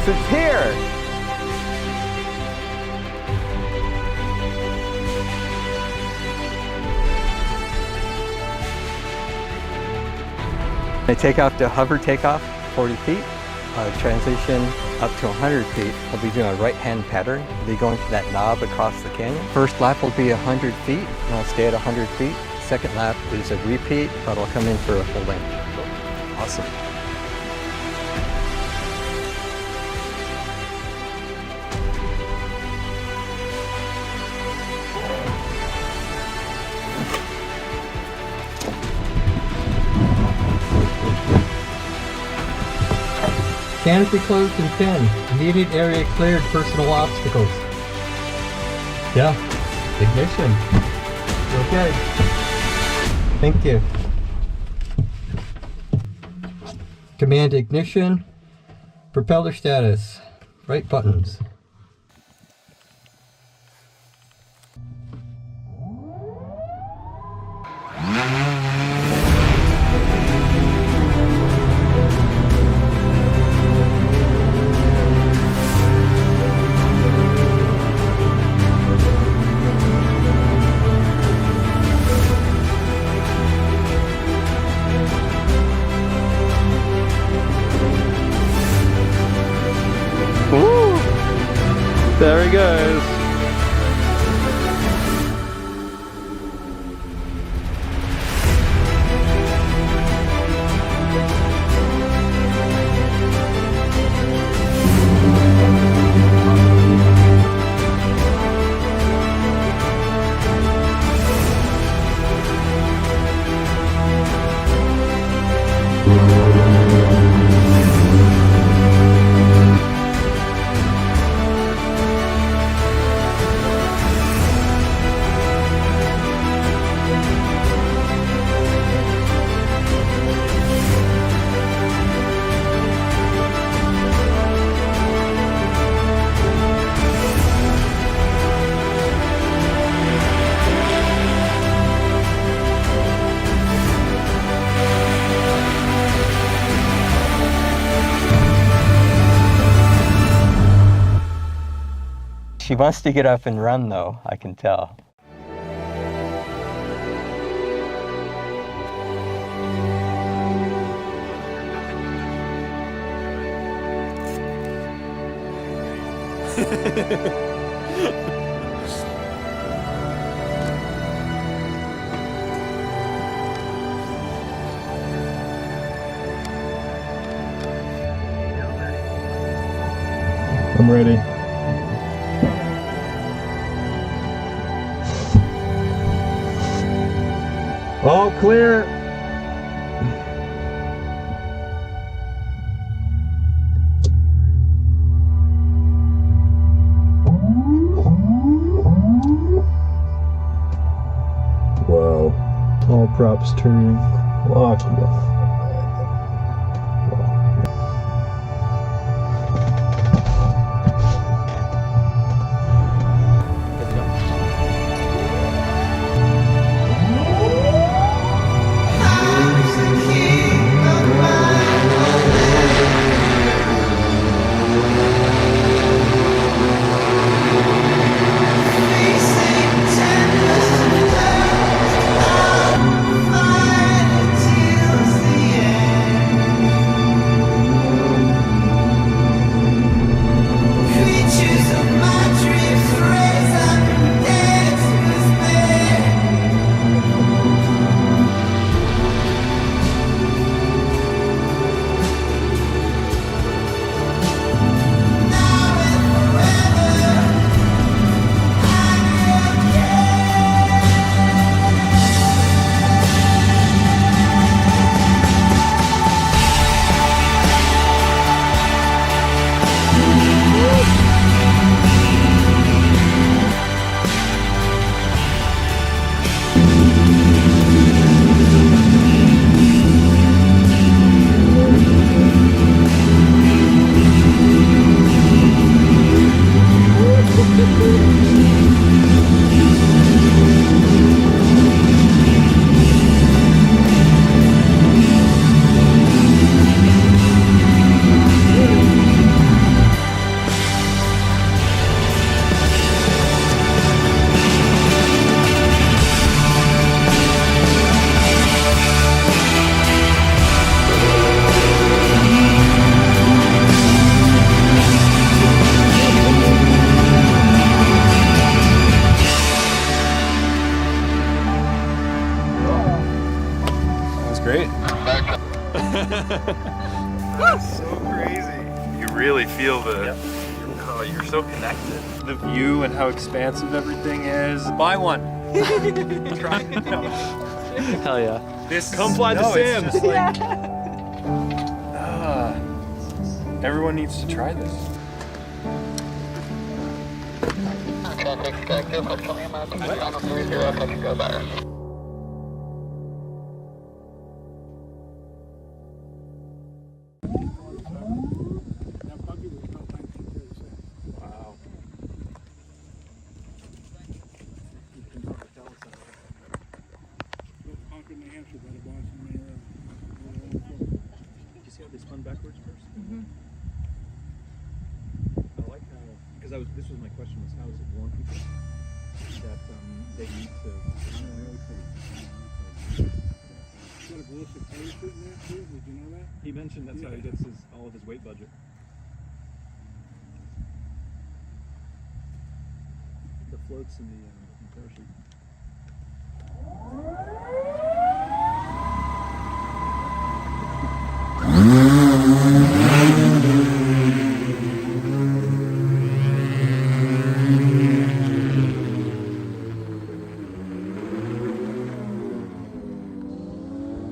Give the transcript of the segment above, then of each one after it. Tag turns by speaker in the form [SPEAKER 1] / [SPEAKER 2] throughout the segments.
[SPEAKER 1] Yes, it's here. I take off to hover takeoff, 40 feet. Transition up to 100 feet. I'll be doing a right-hand pattern. I'll be going to that knob across the canyon. First lap will be 100 feet, and I'll stay at 100 feet. Second lap is a repeat, but I'll come in for a full length. Awesome. Canopy closed and pinned. Immediate area cleared. Personal obstacles. Yeah. Ignition. Okay. Thank you. Command ignition. Propeller status. Right buttons. Woo! There he goes. She wants to get up and run though, I can tell. I'm ready. All clear. Whoa. All props turning. Lock.
[SPEAKER 2] Feels the feel the, oh, you're so connected. The view and how expansive everything is. Buy one. Try it. No.
[SPEAKER 1] Hell yeah.
[SPEAKER 2] This
[SPEAKER 3] Come fly the sim.
[SPEAKER 2] It's just like, everyone needs to try this.
[SPEAKER 3] Backwards first. I like how, because this was my question, was how does it warn people that they need to.
[SPEAKER 4] Did you know that?
[SPEAKER 3] He mentioned that's how he gets all of his weight budget. The floats in the parachute.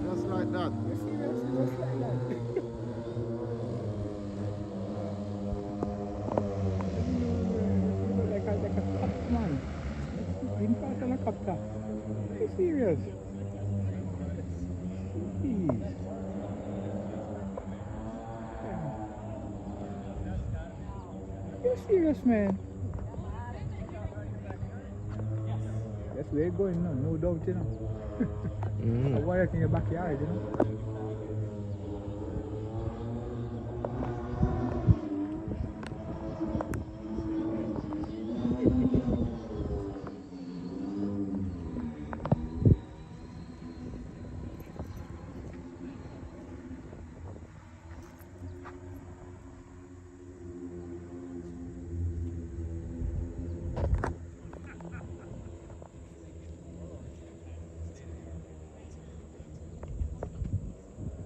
[SPEAKER 4] Just like that. Like a top man. In front of a copter. Are you serious? Jeez. You serious, man? That's where you're going now, no doubt, you know. Why are you in your backyard, you know?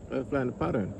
[SPEAKER 5] Let's find the pattern.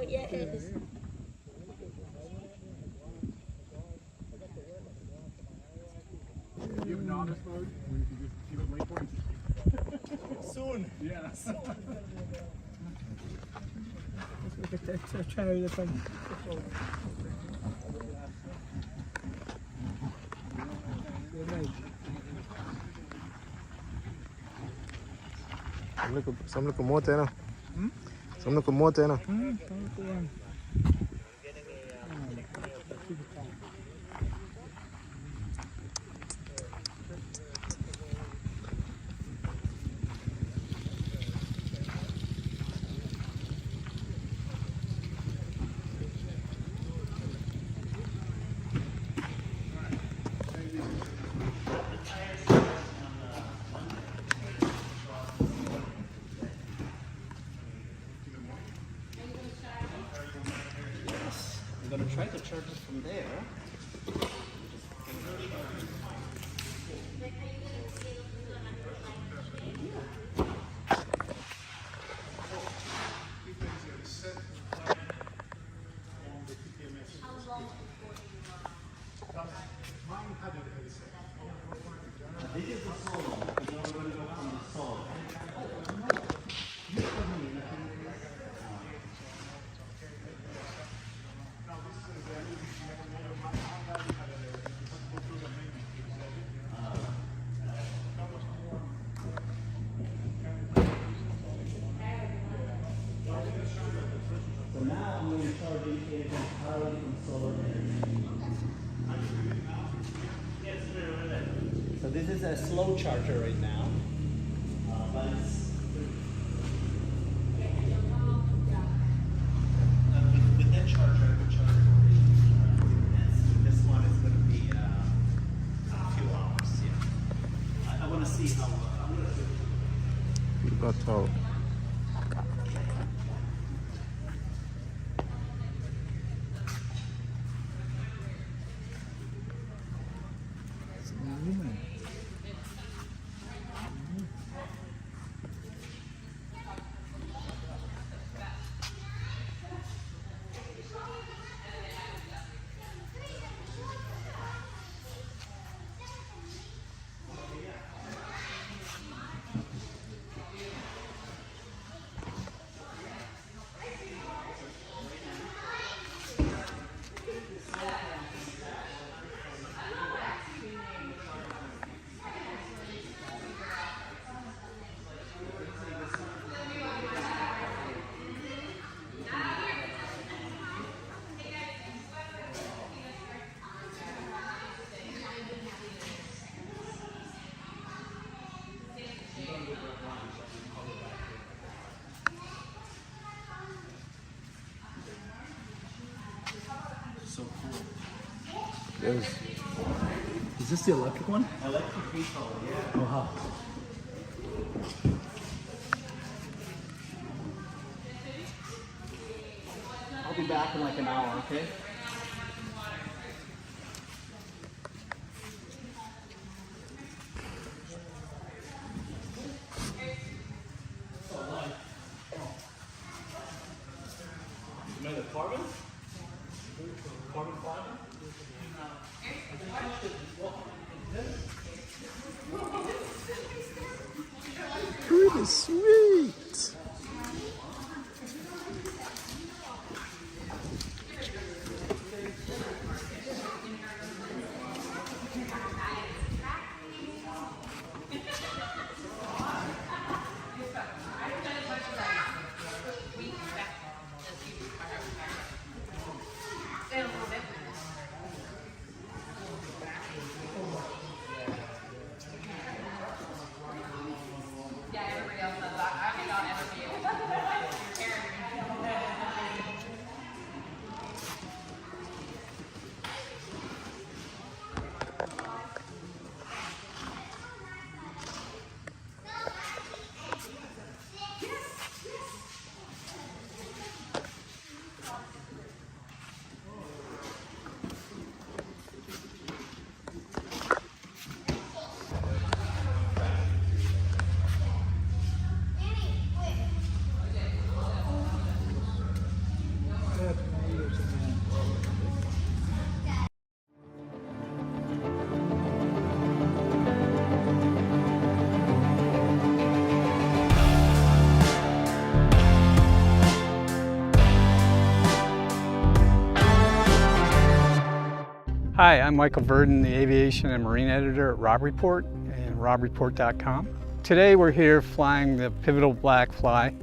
[SPEAKER 6] yes.
[SPEAKER 3] Do you have novice mode where you can just keep it late points? Soon. Yes.
[SPEAKER 4] Let's look at that. Try to find.
[SPEAKER 5] Some look more than some look more than
[SPEAKER 7] I'm going to try to charge it from there. This is the solo. We're going to go from the solo. So now I'm going to charge it entirely from solar energy. So this is a slow charger right now, but it's with that charger I could charge for 8 minutes. This one is going to be a few hours. Yeah, I want to see how.
[SPEAKER 5] That's all.
[SPEAKER 7] So cool.
[SPEAKER 5] Yes.
[SPEAKER 7] Is this the electric one? Electric pıvotal, yeah. Wow. I'll be back in like an hour, okay? Made of carbon? Carbon fiber?
[SPEAKER 5] Pretty sweet.
[SPEAKER 6] Yeah, everybody else does that.
[SPEAKER 4] Hi, I'm Michael Verdon, the aviation and marine editor at Rob Report and robreport.com. Today we're here flying the Pivotal Black Fly.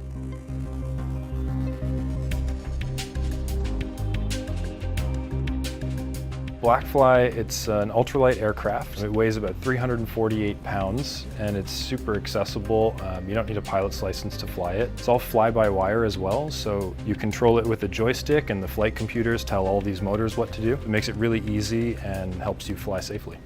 [SPEAKER 2] Blackfly, it's an ultralight aircraft. It weighs about 348 pounds and it's super accessible. You don't need a pilot's license to fly it. It's all fly-by-wire as well, so you control it with a joystick and the flight computers tell all these motors what to do. It makes it really easy and helps you fly safely.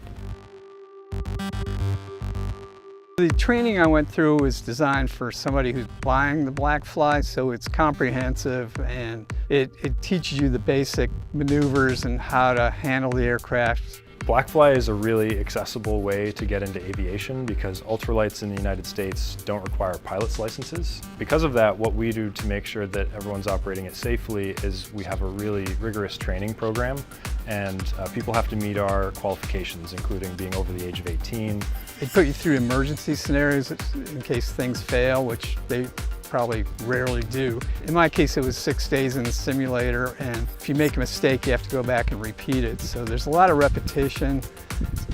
[SPEAKER 4] The training I went through was designed for somebody who's flying the Black Fly, so it's comprehensive and it teaches you the basic maneuvers and how to handle the aircraft.
[SPEAKER 2] Blackfly is a really accessible way to get into aviation because ultralights in the United States don't require pilot's licenses. Because of that, what we do to make sure that everyone's operating it safely is we have a really rigorous training program, and people have to meet our qualifications, including being over the age of 18.
[SPEAKER 4] They put you through emergency scenarios in case things fail, which they probably rarely do. In my case, it was 6 days in the simulator, and if you make a mistake, you have to go back and repeat it. So there's a lot of repetition.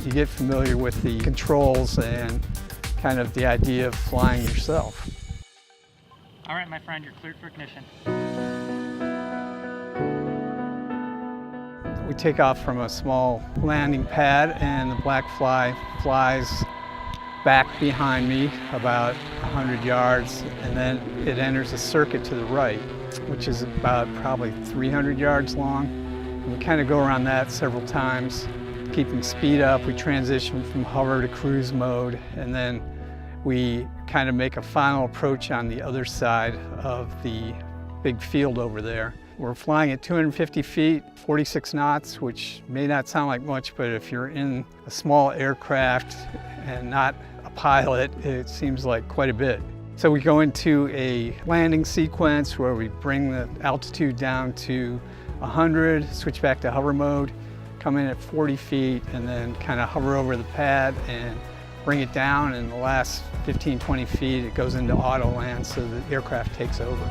[SPEAKER 4] You get familiar with the controls and kind of the idea of flying yourself.
[SPEAKER 6] All right, my friend, you're cleared for ignition.
[SPEAKER 4] We take off from a small landing pad, and the Black Fly flies back behind me about 100 yards, and then it enters a circuit to the right, which is about probably 300 yards long. And we kind of go around that several times, keeping speed up. We transition from hover to cruise mode, and then we kind of make a final approach on the other side of the big field over there. We're flying at 250 feet, 46 knots, which may not sound like much, but if you're in a small aircraft and not a pilot, it seems like quite a bit. So we go into a landing sequence where we bring the altitude down to 100, switch back to hover mode, come in at 40 feet, and then kind of hover over the pad and bring it down. And the last 15, 20 feet, it goes into auto land, so the aircraft takes over.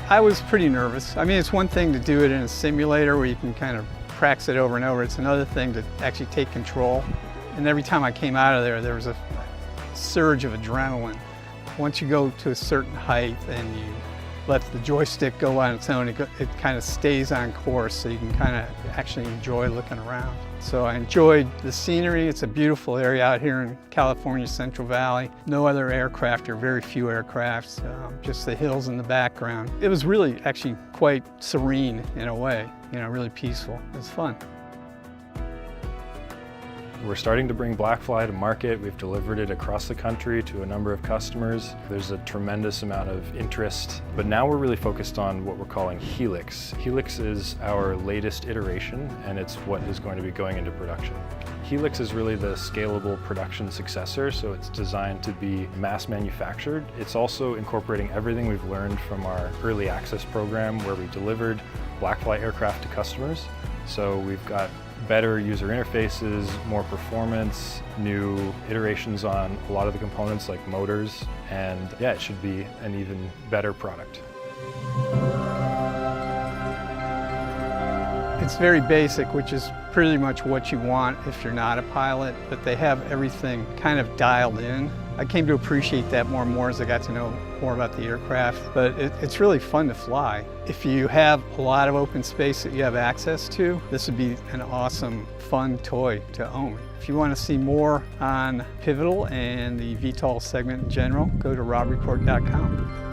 [SPEAKER 4] I was pretty nervous. I mean, it's one thing to do it in a simulator where you can kind of practice it over and over. It's another thing to actually take control. And every time I came out of there, there was a surge of adrenaline. Once you go to a certain height and you let the joystick go on its own, it kind of stays on course, so you can kind of actually enjoy looking around. So I enjoyed the scenery. It's a beautiful area out here in California Central Valley. No other aircraft, or very few aircrafts, just the hills in the background. It was really actually quite serene in a way, you know, really peaceful. It was fun.
[SPEAKER 2] We're starting to bring Blackfly to market. We've delivered it across the country to a number of customers. There's a tremendous amount of interest, but now we're really focused on what we're calling Helix. Helix is our latest iteration, and it's what is going to be going into production. Helix is really the scalable production successor, so it's designed to be mass manufactured. It's also incorporating everything we've learned from our early access program where we delivered Blackfly aircraft to customers. So we've got better user interfaces, more performance, new iterations on a lot of the components like motors, and yeah, it should be an even better product.
[SPEAKER 4] It's very basic, which is pretty much what you want if you're not a pilot, but they have everything kind of dialed in. I came to appreciate that more and more as I got to know more about the aircraft, but it's really fun to fly. If you have a lot of open space that you have access to, this would be an awesome, fun toy to own. If you want to see more on Pivotal and the VTOL segment in general, go to robreport.com.